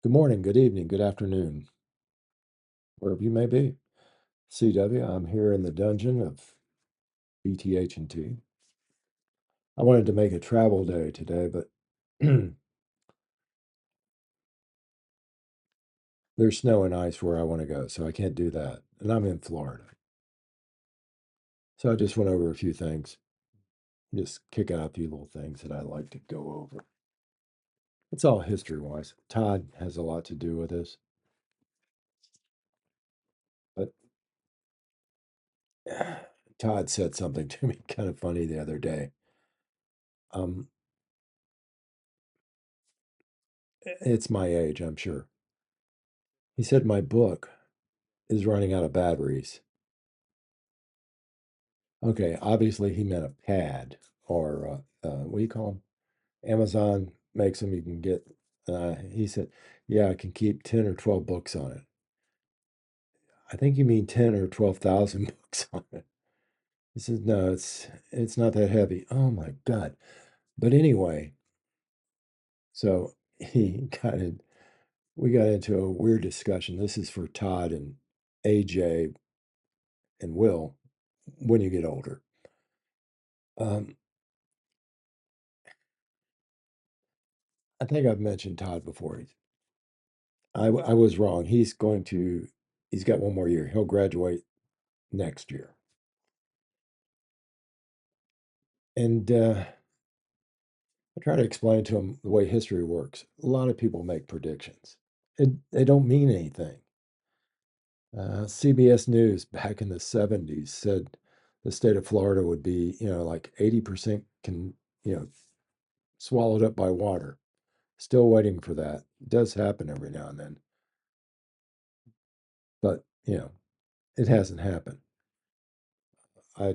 Good morning, good evening, good afternoon, wherever you may be. CW, I'm here in the dungeon of BTH&T. I wanted to make a travel day today, but there's snow and ice where I want to go, so I can't do that. And I'm in Florida. So I just went over a few things, just kick out a few little things that I like to go over. It's all history-wise. Todd has a lot to do with this, but Todd said something to me kind of funny the other day. Um, it's my age, I'm sure. He said my book is running out of batteries. Okay, obviously he meant a pad or what do you call them? Amazon makes them. You can get. He said, "Yeah, I can keep 10 or 12 books on it." I think you mean 10 or 12,000 books on it. He says, "No, it's not that heavy." Oh my God! But anyway, so he got in. We got into a weird discussion. This is for Todd and AJ and Will when you get older. Um, I think I've mentioned Todd before. I was wrong. He's got one more year. He'll graduate next year. And I try to explain to him the way history works. A lot of people make predictions. They don't mean anything. CBS News back in the 70s said the state of Florida would be, like 80% you know, swallowed up by water. Still waiting for that. It does happen every now and then. But, it hasn't happened. I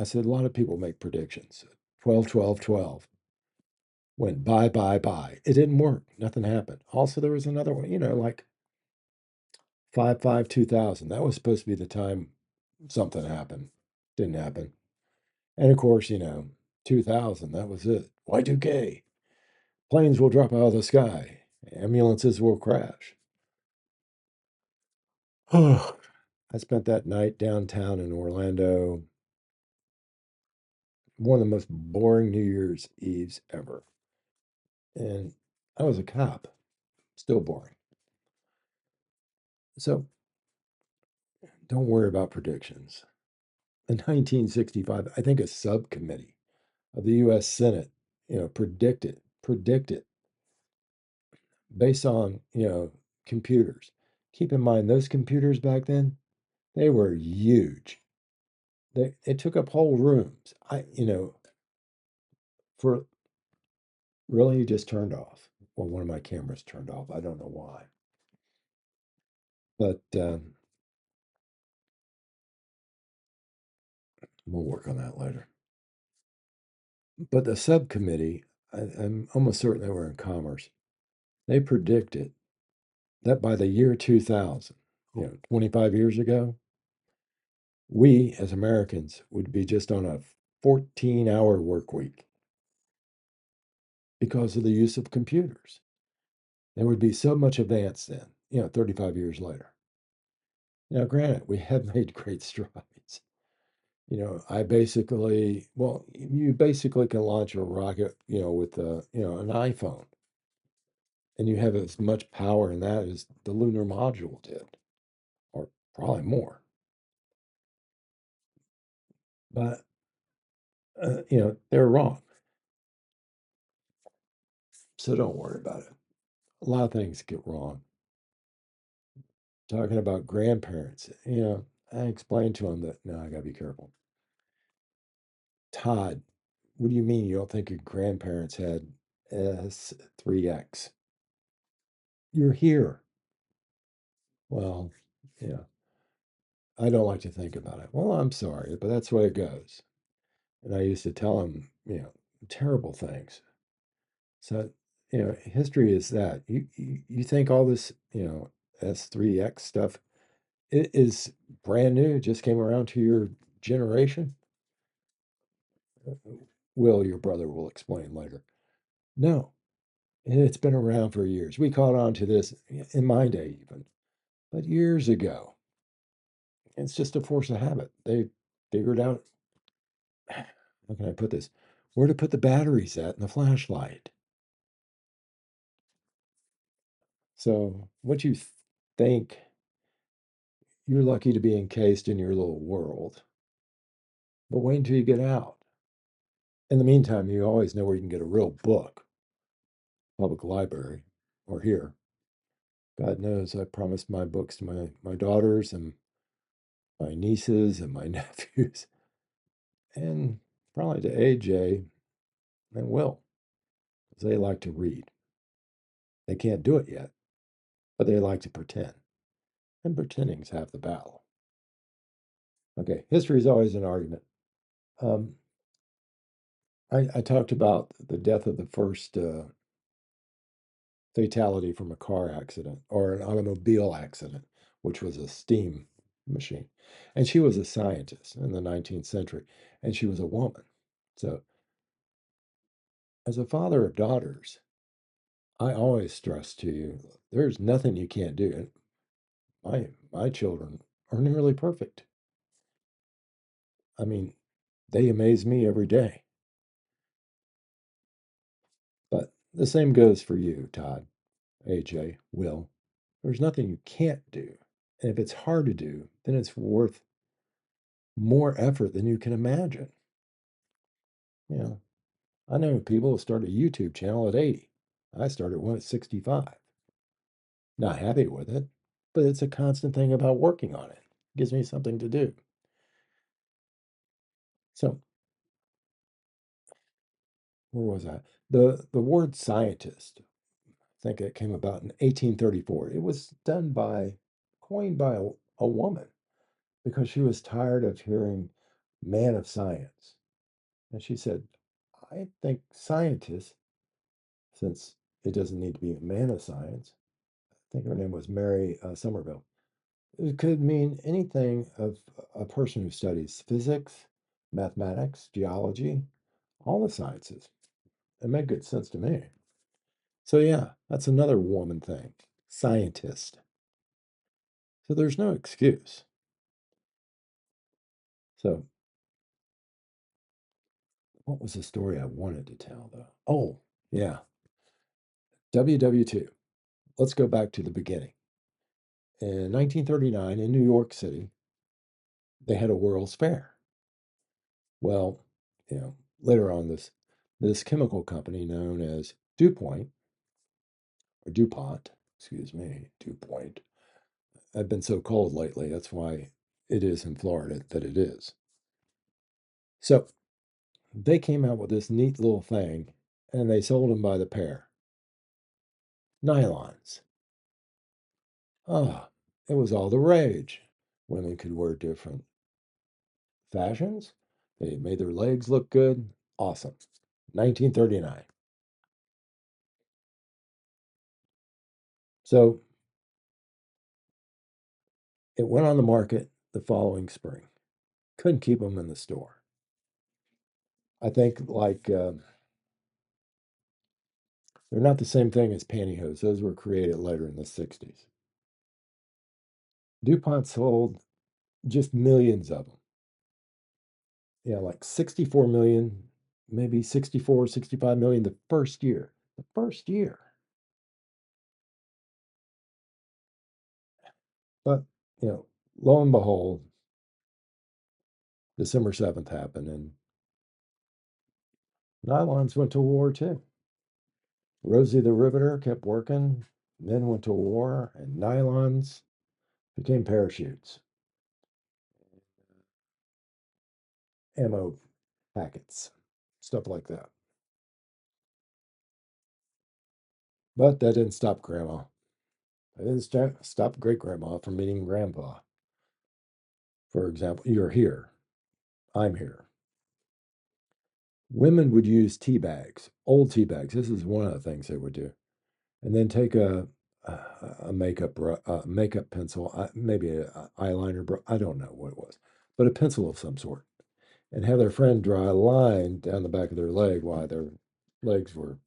said a lot of people make predictions. 12, 12, 12. Went bye, bye, bye. It didn't work. Nothing happened. Also, there was another one, like 5, 5, 2000. That was supposed to be the time something happened. Didn't happen. And of course, 2000, that was it. Y2K. Planes will drop out of the sky. Ambulances will crash. I spent that night downtown in Orlando. One of the most boring New Year's Eves ever. And I was a cop. Still boring. So don't worry about predictions. In 1965, I think a subcommittee of the U.S. Senate, predicted based on, computers. Keep in mind, those computers back then, they were huge. They took up whole rooms. For really, just turned off. Well, one of my cameras turned off. I don't know why. But we'll work on that later. But the subcommittee, I'm almost certain they were in commerce. They predicted that by the year 2000, 25 years ago, we as Americans would be just on a 14-hour work week because of the use of computers. There would be so much advanced then, 35 years later. Now, granted, we have made great strides. You basically can launch a rocket, with an iPhone, and you have as much power in that as the lunar module did, or probably more. But they're wrong. So don't worry about it. A lot of things get wrong. Talking about grandparents, I explained to him that, no, I got to be careful. Todd, what do you mean you don't think your grandparents had S3X? You're here. Well, yeah, I don't like to think about it. Well, I'm sorry, but that's the way it goes. And I used to tell him, terrible things. So, history is that. You think all this, S3X stuff it is brand new, just came around to your generation? Will, your brother will explain later. No, And it's been around for years. We caught on to this in my day, even, but years ago. It's just a force of habit. They figured out, how can I put this, where to put the batteries at in the flashlight. So, what you think you're lucky to be encased in your little world, but wait until you get out. In the meantime, you always know where you can get a real book, public library, or here. God knows I promised my books to my daughters and my nieces and my nephews, and probably to AJ and Will, because they like to read. They can't do it yet, but they like to pretend. And pretending's half the battle. Okay, history is always an argument. Um, I talked about the death of the first fatality from a car accident or an automobile accident, which was a steam machine. And she was a scientist in the 19th century, and she was a woman. So, as a father of daughters, I always stress to you there's nothing you can't do. And my children are nearly perfect. I mean, they amaze me every day. But the same goes for you, Todd, AJ, Will. There's nothing you can't do. And if it's hard to do, then it's worth more effort than you can imagine. You know, I know people who start a YouTube channel at 80. I started one at 65. Not happy with it, but it's a constant thing about working on it. Gives me something to do. So, where was I? The word scientist, I think it came about in 1834. It was coined by a woman because she was tired of hearing man of science. And she said, I think scientists, since it doesn't need to be a man of science, I think her name was Mary Somerville. It could mean anything of a person who studies physics, mathematics, geology, all the sciences. It made good sense to me. So, yeah, that's another woman thing scientist. So, there's no excuse. So, what was the story I wanted to tell, though? Oh, yeah, WW2. Let's go back to the beginning. In 1939, in New York City, they had a World's Fair. Well, later on, this chemical company known as DuPont or DuPont, excuse me, DuPont. I've been so cold lately. That's why it is in Florida that it is. So they came out with this neat little thing, and they sold them by the pair. Nylons. Ah, it was all the rage. Women could wear different fashions. They made their legs look good. Awesome. 1939. So it went on the market the following spring. Couldn't keep them in the store. I think like they're not the same thing as pantyhose. Those were created later in the 60s. DuPont sold just millions of them. Yeah, like 64 million, maybe 64, 65 million the first year. The first year. But, lo and behold, December 7th happened and nylons went to war too. Rosie the Riveter kept working, men went to war, and nylons became parachutes, ammo packets, stuff like that. But that didn't stop Grandma. That didn't stop Great Grandma from meeting Grandpa. For example, you're here, I'm here. Women would use tea bags, old tea bags. This is one of the things they would do, and then take a makeup pencil, maybe a eyeliner, I don't know what it was, but a pencil of some sort, and have their friend draw a line down the back of their leg while their legs were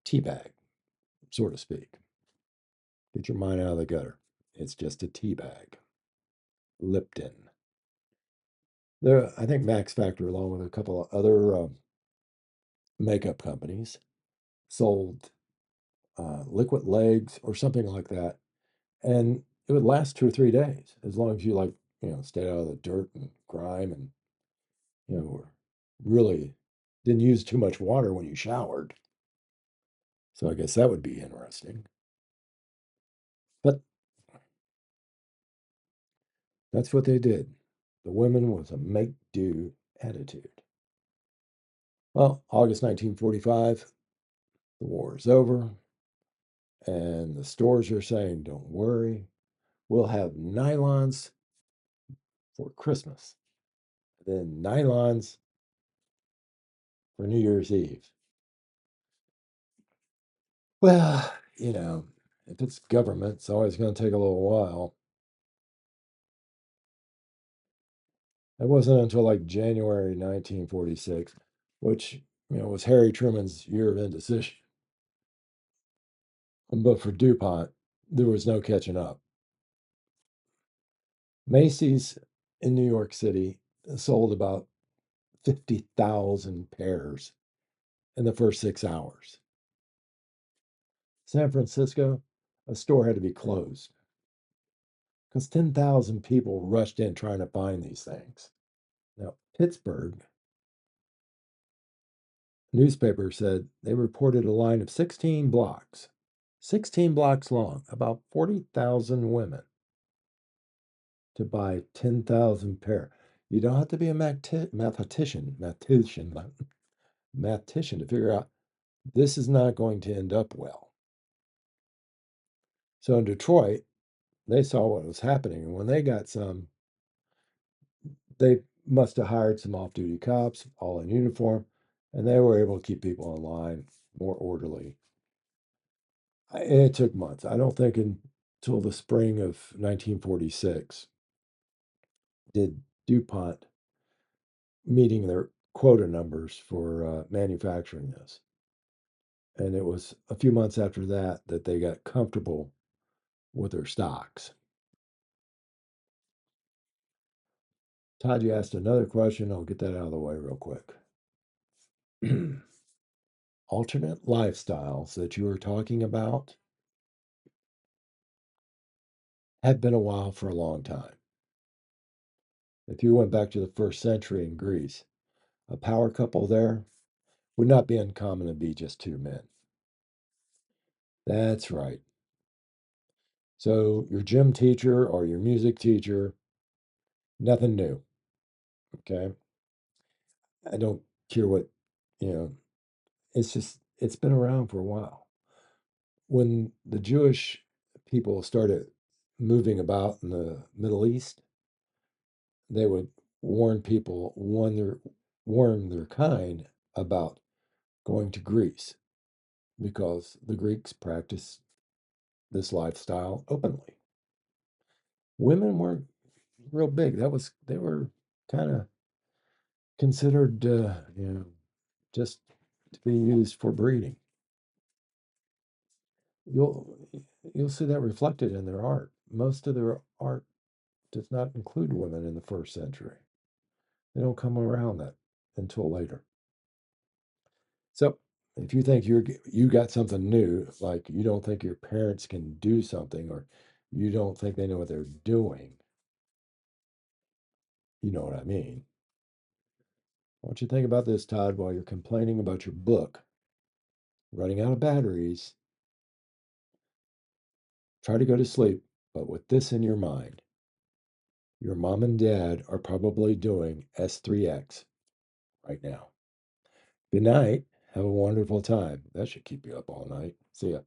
tea bag, so to speak. Get your mind out of the gutter. It's just a tea bag. Lipton. There, I think Max Factor, along with a couple of other makeup companies, sold liquid legs or something like that, and it would last 2 or 3 days as long as you stayed out of the dirt and grime and were really didn't use too much water when you showered. So I guess that would be interesting. But that's what they did. The women was a make do attitude. Well, August 1945, the war is over, and the stores are saying, don't worry, we'll have nylons for Christmas, then nylons for New Year's Eve. Well, if it's government, it's always going to take a little while. It wasn't until like January 1946, which, was Harry Truman's year of indecision. But for DuPont, there was no catching up. Macy's in New York City sold about 50,000 pairs in the first 6 hours. San Francisco, a store had to be closed because 10,000 people rushed in trying to find these things. Now, Pittsburgh newspaper said they reported a line of 16 blocks long, about 40,000 women to buy 10,000 pair. You don't have to be a mathematician to figure out this is not going to end up well. So in Detroit, they saw what was happening, and when they got some, they must have hired some off-duty cops, all in uniform, and they were able to keep people in line more orderly. It took months. I don't think until the spring of 1946 did DuPont meeting their quota numbers for manufacturing this. And it was a few months after that that they got comfortable with their stocks. Todd, you asked another question. I'll get that out of the way real quick. Alternate lifestyles that you were talking about have been a while for a long time. If you went back to the first century in Greece, a power couple there would not be uncommon to be just two men. That's right. So your gym teacher or your music teacher, nothing new. Okay. I don't care what, you know, it's been around for a while. When the Jewish people started moving about in the Middle East, they would warn people, warn their kind about going to Greece because the Greeks practiced this lifestyle openly. Women weren't real big. They were kind of considered, just to be used for breeding. You'll you'll see that reflected in their art. Most of their art does not include women in the first century. They don't come around that until later. So if you think you got something new, like you don't think your parents can do something, or you don't think they know what they're doing, you know what I mean. I want you to think about this, Todd, while you're complaining about your book running out of batteries. Try to go to sleep, but with this in your mind. Your mom and dad are probably doing S3X right now. Good night. Have a wonderful time. That should keep you up all night. See ya.